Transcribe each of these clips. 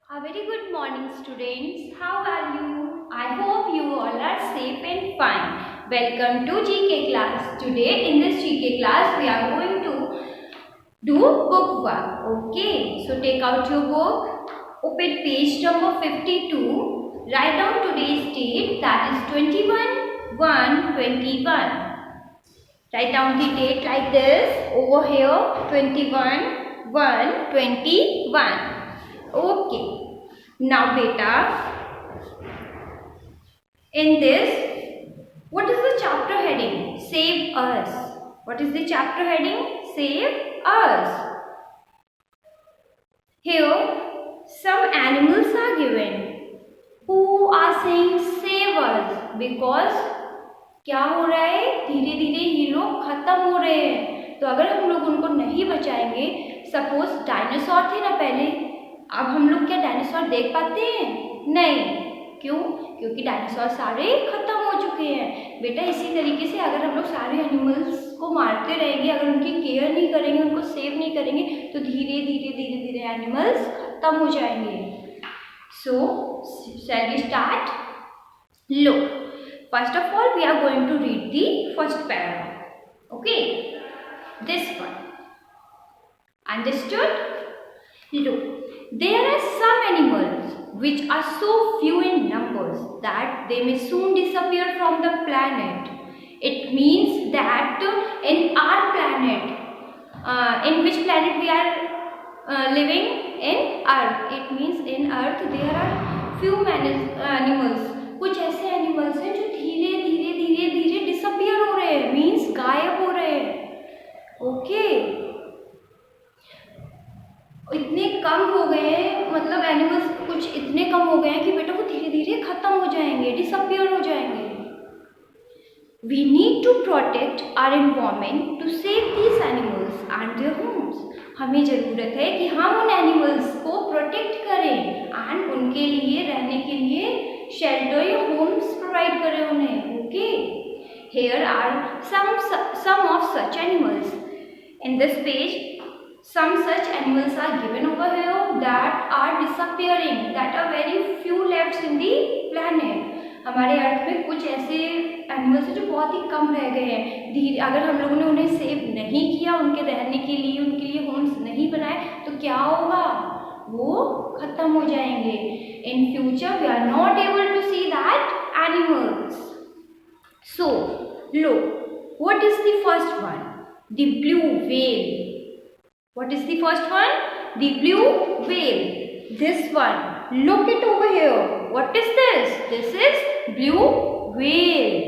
A very good morning, students. How are you? I hope you all are safe and fine. Welcome to GK class. Today in this GK class we are going to do book work. Okay, so take out your book, open page number 52. Write down today's date, that is 21/1/21. Write down the date like this over here, 21/1/21. Okay. Now beta, in this, what is the chapter heading? Save us. What is the chapter heading? Save us. Here some animals are given who are saying save us because क्या हो रहा है, धीरे धीरे ये लोग खत्म हो रहे हैं. तो अगर हम लोग उनको नहीं बचाएंगे, सपोज डायनासोर थे ना पहले, अब हम लोग क्या डायनासोर देख पाते हैं? नहीं. क्यों? क्योंकि डायनासोर सारे खत्म हो चुके हैं. बेटा इसी तरीके से अगर हम लोग सारे एनिमल्स को मारते रहेंगे, अगर उनकी केयर नहीं करेंगे, उनको सेव नहीं करेंगे, तो धीरे धीरे एनिमल्स खत्म हो जाएंगे. So shall we start? लो, first of all we are going to read the first paragraph. Okay, this one. Understood? Look, there are some animals which are so few in numbers that they may soon disappear from the planet. It means that in our planet, in which planet we are living? In Earth. It means in Earth there are few animals. कुछ ऐसे animals हैं जो धीरे धीरे disappear हो रहे हैं, means गायब हो रहे हैं. ओके, इतने कम हो गए हैं, मतलब एनिमल्स कुछ इतने कम हो गए हैं कि बेटा वो धीरे धीरे खत्म हो जाएंगे, डिसअपियर हो जाएंगे. We need to protect our environment to save these animals and their homes. हमें ज़रूरत है कि हम उन एनिमल्स को प्रोटेक्ट करें एंड उनके लिए रहने के लिए शेल्टर या होम्स प्रोवाइड करें उन्हें. Okay, here are some of such animals. In this page, some such animals are given over here that are disappearing, that are very few left in the planet. हमारे अर्थ में कुछ ऐसे animals हैं जो बहुत ही कम रह गए हैं. धीरे अगर हम लोगों ने उन्हें सेव नहीं किया, उनके रहने के लिए उनके लिए होम्स नहीं बनाए, तो क्या होगा? वो खत्म हो जाएंगे. In future we are not able to see that animals. So look, what is the first one? The blue whale. What is the first one? The blue whale. This one. Look it over here. What is this? This is blue whale.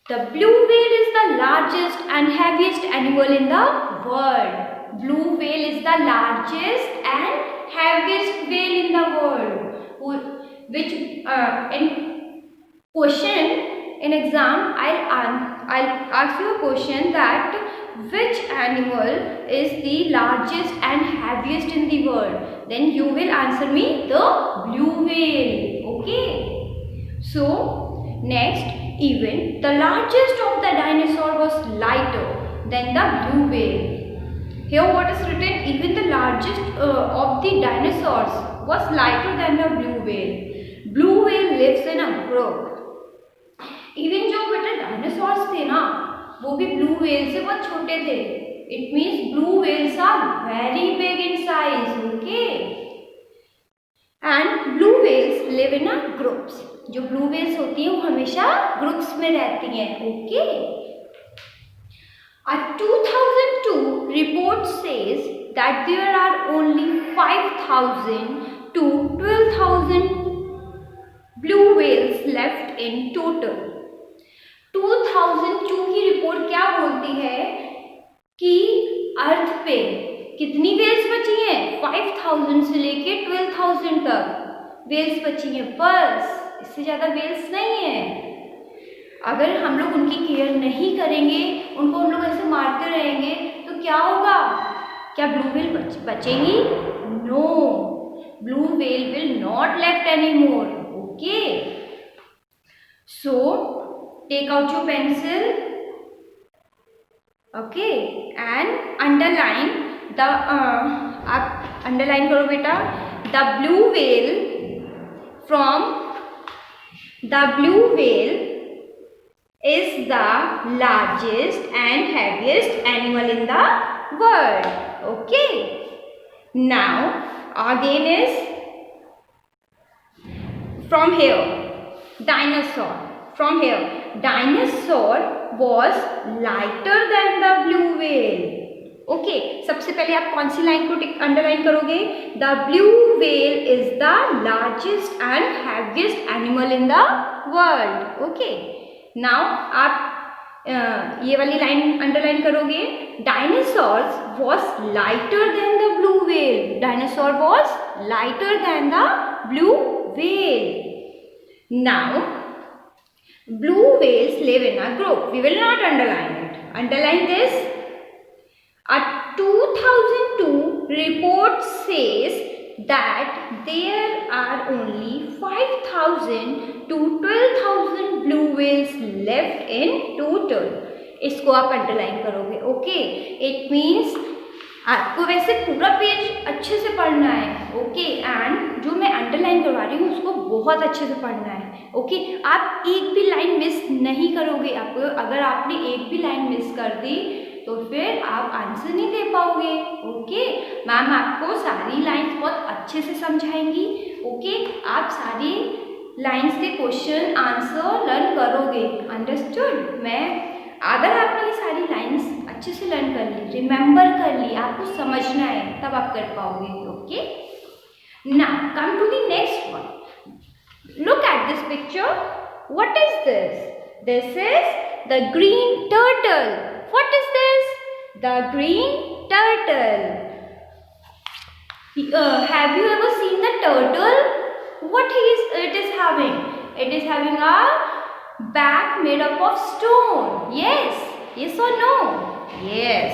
The blue whale is the largest and heaviest animal in the world. Blue whale is the largest and heaviest whale in the world. Which in question in exam, I'll ask you a question that which animal is the largest and heaviest in the world? Then you will answer me the blue whale. Okay. So next, even the largest of the dinosaur was lighter than the blue whale. Here what is written? Even the largest of the dinosaurs was lighter than the blue whale. Blue whale lives in a group. Even जो बेटा dinosaurs थे ना, वो भी blue whale से बहुत छोटे थे. It means blue whales are very big in size. Okay, and blue whales live in groups. जो ब्लू व्हेल्स होती हैं वो हमेशा ग्रुप्स में रहती हैं. Okay, a 2002 report says that there are only 5,000 to 12,000 blue whales left in total. 2002 की report क्या बोलती है कि अर्थ पे कितनी वेल्स बची हैं? 5,000 से लेके 12,000 तक वेल्स बची हैं. बस, इससे ज़्यादा वेल्स नहीं है. अगर हम लोग उनकी केयर नहीं करेंगे, उनको हम लोग ऐसे मारते रहेंगे, तो क्या होगा? क्या ब्लू व्हेल बचेंगी? No, blue whale will not left any more. Okay, so take out your pencil, okay, and underline the आप underline करो बेटा, The blue whale is the largest and heaviest animal in the world. Okay. Now again is from here dinosaur. From here dinosaur was lighter than the blue whale. Okay सबसे पहले आप कौन सी line को underline करोगे? The blue whale is the largest and heaviest animal in the world. Okay now आप ये वाली line underline करोगे. Dinosaurs was lighter than the blue whale. Dinosaur was lighter than the blue whale. Now blue whales live in a group. We will not underline it. Underline this. A 2002 report says that there are only 5,000 to 12,000 blue whales left in total. इसको आप underline करोगे. Okay it means आपको वैसे पूरा page अच्छे से पढ़ना है. ओके एंड जो मैं अंडरलाइन करवा रही हूँ उसको बहुत अच्छे से पढ़ना है. ओके आप एक भी लाइन मिस नहीं करोगे. आपको अगर आपने एक भी लाइन मिस कर दी तो फिर आप आंसर नहीं दे पाओगे. ओके मैम आपको सारी लाइंस बहुत अच्छे से समझाएंगी. ओके आप सारी लाइंस के क्वेश्चन आंसर लर्न करोगे. अंडरस्टूड. मैं अगर आपने ये सारी लाइंस अच्छे से लर्न कर ली, रिमेंबर कर ली, आपको समझना है तब आप कर पाओगे. Okay now come to the next one. Look at this picture. What is this? This is the green turtle. What is this? The green turtle. Have you ever seen the turtle? What it is having? It is having a back made up of stone. Yes. Yes or no? Yes.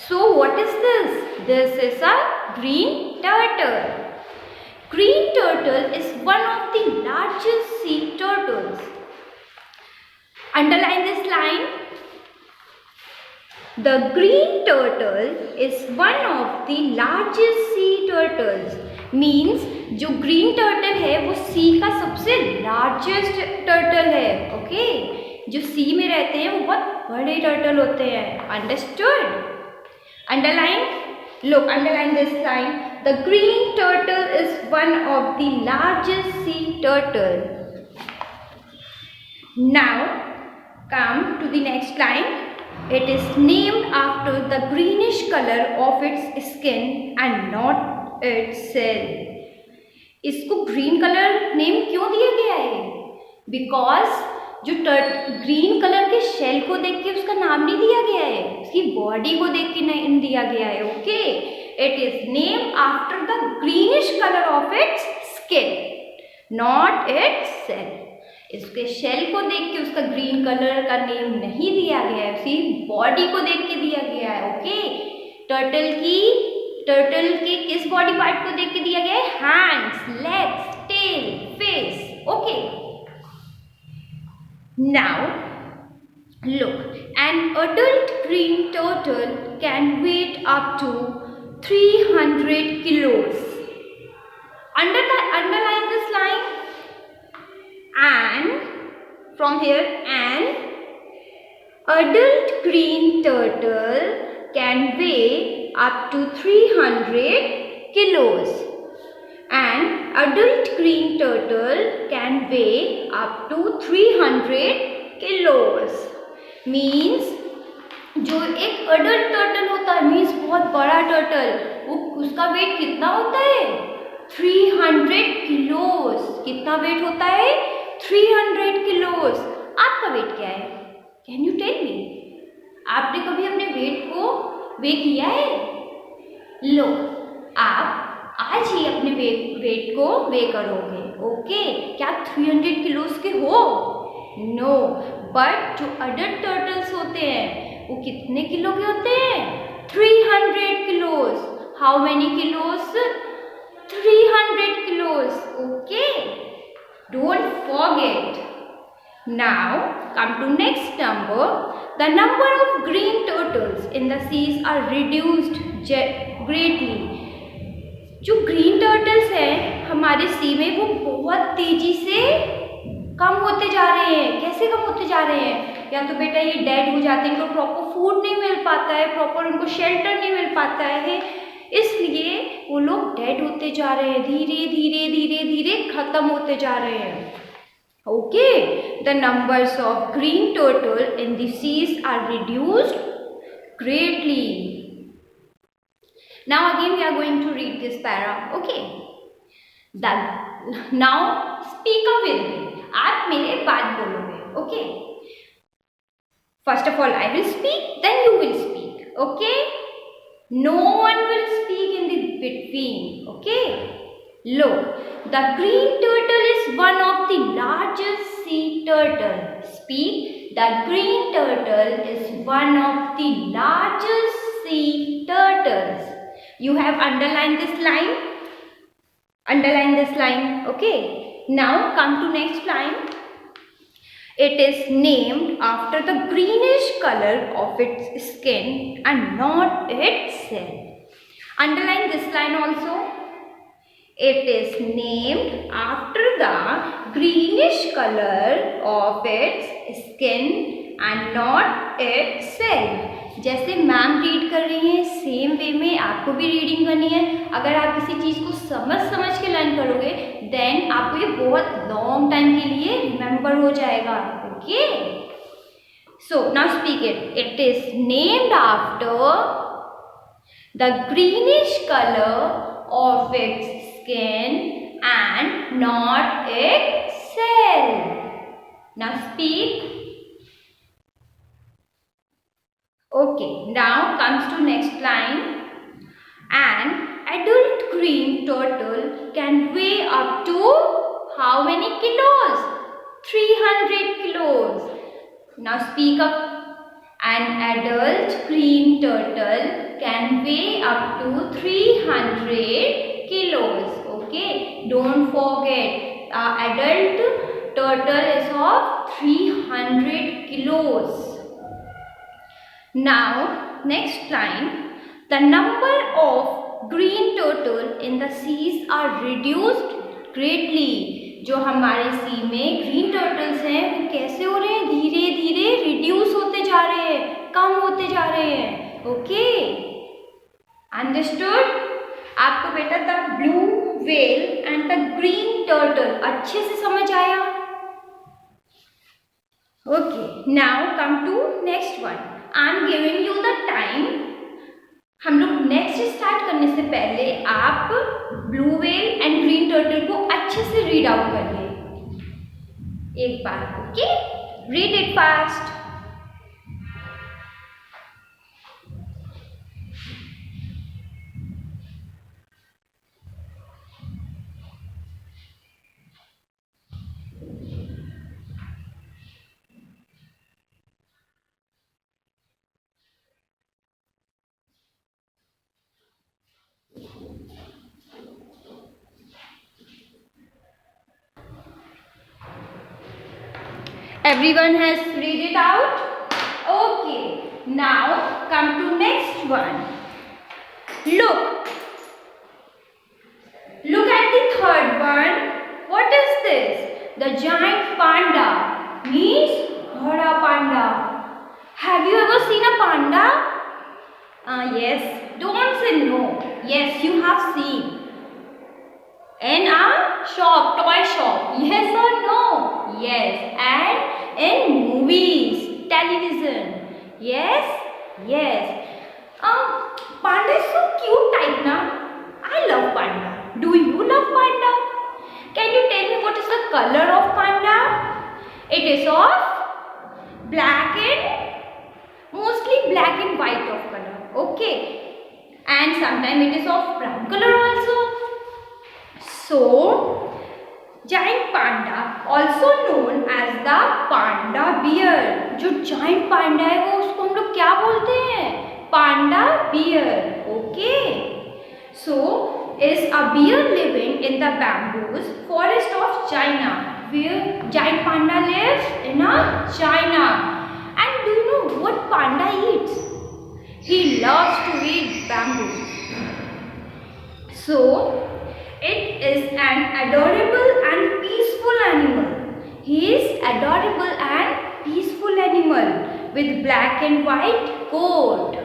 So what is this? This is a green turtle. Green turtle is one of the largest sea turtles. Underline this line. The green turtle is one of the largest sea turtles. Means जो green turtle है वो sea का सबसे largest turtle है. Okay? जो sea में रहते हैं वो बहुत बड़े turtle होते हैं. Understood? Underline. Look, underline this line. The green turtle is one of the largest sea turtle. Now, come to the next line. It is named after the greenish color of its skin and not its shell. इसको green color name क्यों दिया गया है? Because जो green colour के shell को देख के उसका नाम नहीं दिया गया है, उसकी बॉडी को देख के नहीं दिया गया है. Okay it is name after the greenish colour of its skin not its shell. इसके शेल को देख के उसका ग्रीन कलर का नेम नहीं दिया गया है, उसकी बॉडी को देख के दिया गया है. ओके टर्टल के किस बॉडी पार्ट को देख के दिया गया है? Hands, legs, tail, face. Okay now look, an adult green turtle can weight up to 300 kilos. Underline this line. And from here, an adult green turtle can weigh up to 300 kilos. An adult green turtle can weigh up to 300 kilos. Means जो एक adult turtle होता है means बहुत बड़ा turtle, वो उसका wait कितना होता है? 300 किलोस. कितना वेट होता है? 300 किलोस. आपका वेट क्या है? Can you tell me? आपने कभी अपने वेट को वे किया है? लो आप आज ही अपने वेट को वे करोगे. ओके क्या 300 किलोस के हो? नो बट जो अडल्ट टर्टल्स होते हैं वो कितने किलो के होते हैं? 300 kilos. How many kilos? 300 kilos. Okay don't forget. Now come to next number. The number of green turtles in the seas are reduced greatly. जो ग्रीन टर्टल्स हैं हमारे सी में वो बहुत तेजी से कम होते जा रहे हैं। कैसे कम होते जा रहे हैं? या तो बेटा ये डेड हो जाते हैं, इनको प्रॉपर फूड नहीं मिल पाता है, प्रॉपर उनको शेल्टर नहीं मिल पाता है, इसलिए वो लोग डेड होते जा रहे हैं, धीरे धीरे धीरे धीरे खत्म होते जा रहे हैं। Okay, the numbers of green turtle in the seas are reduced greatly. Now again we are going to read this para. Okay. Now speak up with me. आप मेरे बात बोलोगे. Okay. First of all I will speak, then you will speak. Okay. No one will speak in the between. Okay. Look, the green turtle is one of the largest sea turtle. Speak. The green turtle is one of the largest sea turtles. You have underlined this line. Underline this line. Okay. Now come to next line. It is named after the greenish color of its skin and not itself. Underline this line also. It is named after the greenish color of its skin and not itself. जैसे ma'am read कर रही हैं same way में आपको भी reading करनी है। अगर आप किसी चीज़ को समझ के लर्न करोगे देन आपको ये बहुत लॉन्ग टाइम के लिए रिमेम्बर हो जाएगा। Okay, so now speak it. It is named after the greenish colour of its skin and not itself. Now speak. Okay, now comes to next line. An adult green turtle can weigh up to how many kilos? 300 kilos. Now speak up. An adult green turtle can weigh up to 300 kilos. Okay, don't forget adult turtle is of 300 kilos. Now next line, the number of green turtle in the seas are reduced greatly. जो हमारे सी में green turtles हैं वो कैसे हो रहे हैं? धीरे धीरे रिड्यूस होते जा रहे हैं, कम होते जा रहे हैं। Okay, understood? आपको बेटा the blue whale and the green turtle अच्छे से समझ आया? Okay, now come to next one. I am giving you the time. हम लोग नेक्स्ट स्टार्ट करने से पहले आप blue whale and green turtle को अच्छे से रीड आउट करिए एक बार। Okay, read it fast. Everyone has read it out? Okay. Now come to next one. Look. Look at the third one. What is this? The giant panda means bada panda. Have you ever seen a panda? Yes. Don't say no. Yes, you have seen. In a shop, toy shop. Yes or no? Yes. And in movies, television. Yes? Yes. Panda is so cute type na. I love panda. Do you love panda? Can you tell me what is the color of panda? It is of black and mostly black and white of color. Okay. And sometimes it is of brown color also. So, giant panda also known as the panda bear. जो giant panda है वो उसको हम लोग क्या बोलते हैं? Panda bear. Okay. So, is a bear living in the bamboos forest of China. Where giant panda lives in China. And do you know what panda eats? He loves to eat bamboo. So, It is an adorable and peaceful animal. He is adorable and peaceful animal with black and white coat.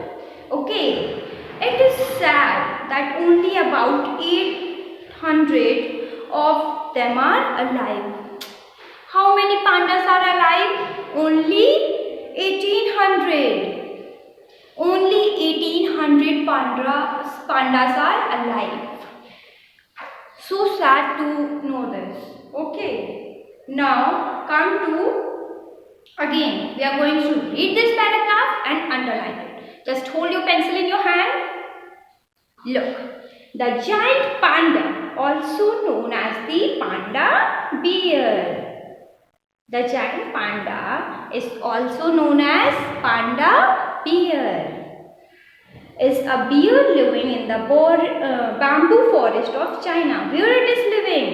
Okay. It is sad that only about 800 of them are alive. How many pandas are alive? Only 1800. Only 1800 pandas are alive. So sad to know this. Okay. Now come to, again we are going to read this paragraph and underline it. Just hold your pencil in your hand. Look. The giant panda, also known as the panda bear. The giant panda is also known as panda bear. Is a bear living in the bamboo forest of China. Where it is living?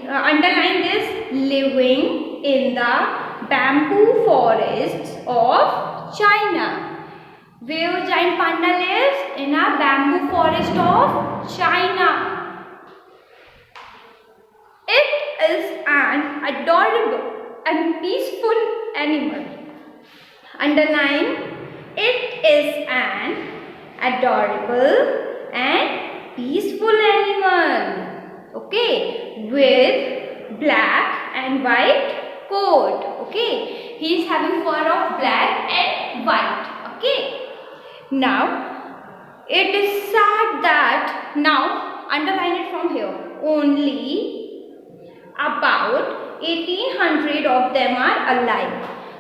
Underline this, living in the bamboo forests of China. Where giant panda lives? In a bamboo forest of China. It is an adorable and peaceful animal. Underline, it is an adorable and peaceful animal. Okay, with black and white coat. Okay, he is having fur of black and white. Okay. Now, it is sad that, now underline it from here, only about 1800 of them are alive.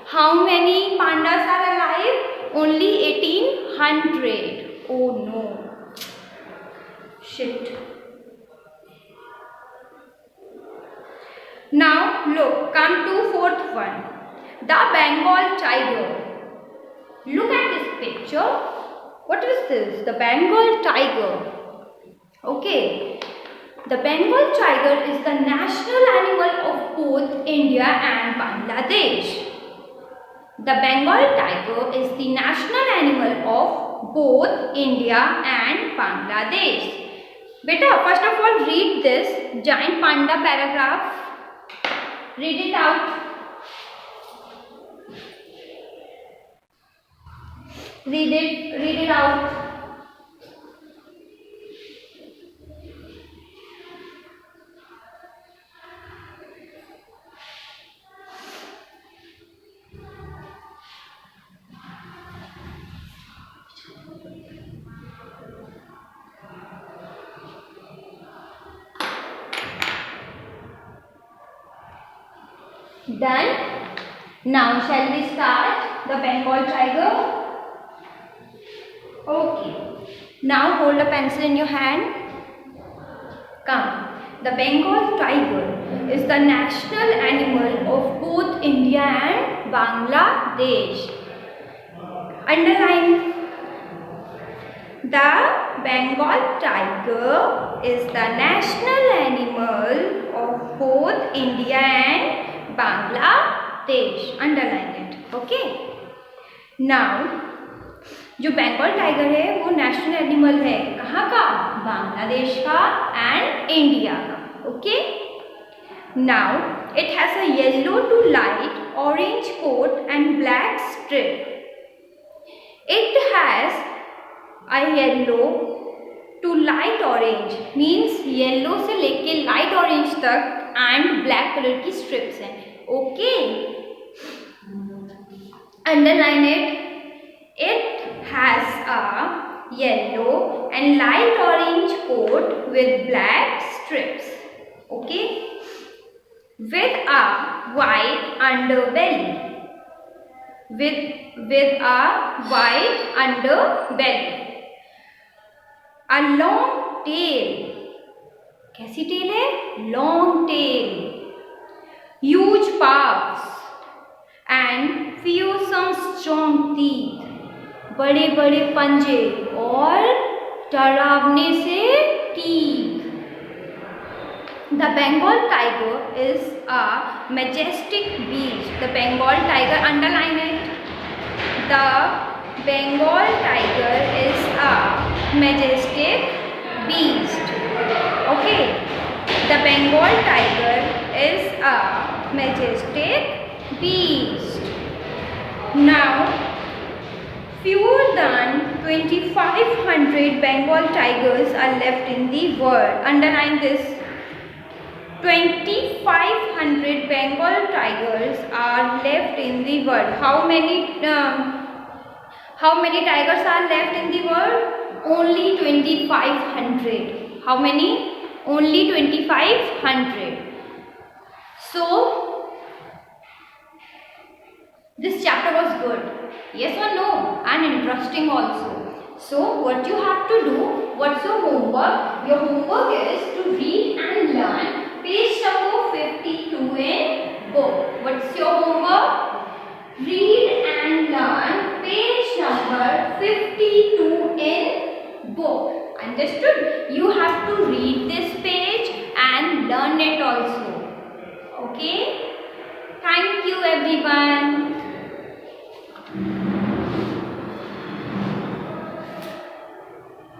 How many pandas are alive? Only 1800. Oh no. Shit. Now look, come to fourth one. The Bengal tiger. Look at this picture. What is this? The Bengal tiger. Okay. The Bengal tiger is the national animal of both India and Bangladesh. The Bengal tiger is the national animal of both India and Bangladesh. Beta, first of all, read this giant panda paragraph. Read it out. Read it out. Done. Now shall we start the Bengal tiger? Okay. Now hold a pencil in your hand. Come. The Bengal tiger is the national animal of both India and Bangladesh. Underline. The Bengal tiger is the national animal of both India and Bangladesh. Underline it. Okay. Now, जो Bengal tiger है वो national animal है कहाँ का? बांग्लादेश का and India का. Okay. Now it has a yellow to light orange coat and black strip. It has a yellow to light orange means yellow से लेके लाइट ऑरेंज तक एंड ब्लैक कलर की stripes हैं. Okay. Underline it. It has a yellow and light orange coat with black strips. Okay. With a white underbelly. With a white underbelly. A long tail. कैसी tail है? Long tail. Huge paws and fearsome strong teeth. बड़े बड़े पंजे और डरावने से teeth. The Bengal tiger is a majestic beast. The Bengal tiger, underline it. The Bengal tiger is a majestic beast. Okay. majestic beast. Now, fewer than 2,500 Bengal tigers are left in the world. Underline this. 2,500 Bengal tigers are left in the world. How many tigers are left in the world? Only 2,500. How many? Only 2,500. So, this chapter was good. Yes or no? And interesting also. So, what you have to do? What's your homework? Your homework is to read and learn page number 52 in book. What's your homework? Read and learn page number 52 in book. Understood? You have to read this page and learn it also. Okay? Thank you everyone.